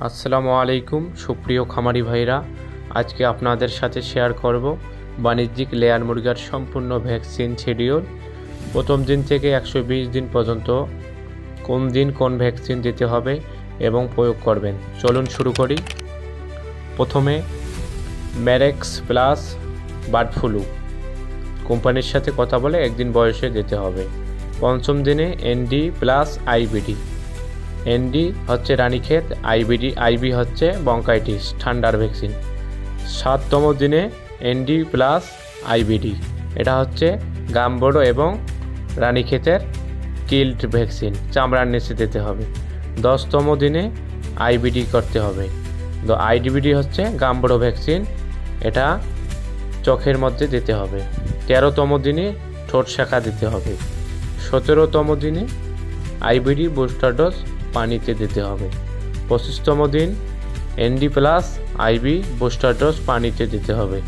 আসসালামু আলাইকুম সুপ্রিয় খামারি ভাইরা, আজকে আপনাদের সাথে শেয়ার করব বাণিজ্যিক লেয়ার মুরগির সম্পূর্ণ ভ্যাকসিন শিডিউল। প্রথম দিন থেকে 120 দিন পর্যন্ত কোন দিন কোন ভ্যাকসিন দিতে হবে এবং প্রয়োগ করবেন। চলুন শুরু করি। প্রথমে ম্যারেক্স প্লাস বার্ড ফ্লু কোম্পানির সাথে কথা বলে একদিন বয়সে দিতে হবে। পঞ্চম দিনে এনডি প্লাস আইবিডি। এনডি হচ্ছে রানীক্ষেত, আইবি হচ্ছে ব্রঙ্কাইটিস ঠান্ডার ভ্যাকসিন। 7তম দিনে এনডি প্লাস আইবিডি, এটা হচ্ছে গাম্বড়ো এবং রানীক্ষেতের কিল্ট ভ্যাকসিন, চামড়ার নিচে দিতে হবে। 10তম দিনে আইবিডি করতে হবে। তো আইডিবিডি হচ্ছে গাম্বড়ো ভ্যাকসিন, এটা চোখের মধ্যে দিতে হবে। 13তম দিনে ঠোঁট শাখা দিতে হবে। 17তম দিনে আইবিডি বুস্টার ডোজ পানিতে দিতে হবে। 25তম দিন ND plus IB booster dose পানিতে দিতে হবে।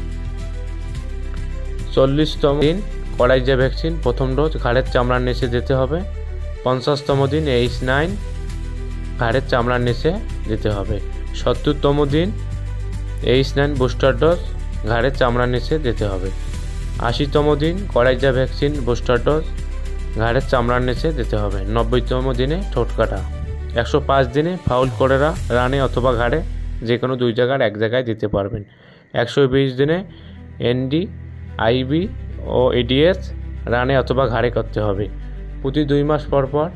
40তম দিন কলাইজা ভ্যাকসিন প্রথম ডোজ ঘাড়ের চামড়ার নিচে দিতে হবে। 50তম দিন H9 ঘাড়ের চামড়ার নিচে দিতে হবে। 70তম দিন H9 বুস্টার ডোজ ঘাড়ের চামড়ার নিচে দিতে হবে। 80তম দিন কলাইজা ভ্যাকসিন বুস্টার ডোজ ঘাড়ের চামড়ার নিচে দিতে হবে। 90তম দিনে ঠোঁট কাটা। 105 দিনে ফাউল কোলেরা রানে অথবা ঘাড়ে, যে কোনো দুই জায়গার এক জায়গায় দিতে পারবেন। 120 দিনে এনডি আইবি ও এডিএস রানে অথবা ঘাড়ে করতে হবে। প্রতি 2 মাস পর পর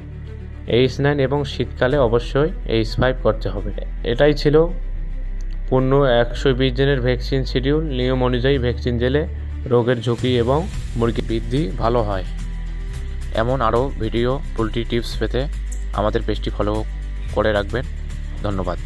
H9 এবং শীতকালে অবশ্যই H5 করতে হবে। এটাই ছিল পূর্ণ 120 দিনের ভ্যাকসিন শিডিউল। নিয়ম অনুযায়ী ভ্যাকসিন দিলে রোগের ঝুঁকি এবং মুরগি বৃদ্ধি ভালো হয়। এমন আরও ভিডিও পোলট্রি টিপস পেতে আমাদের পেজটি ফলো করে রাখবেন। ধন্যবাদ।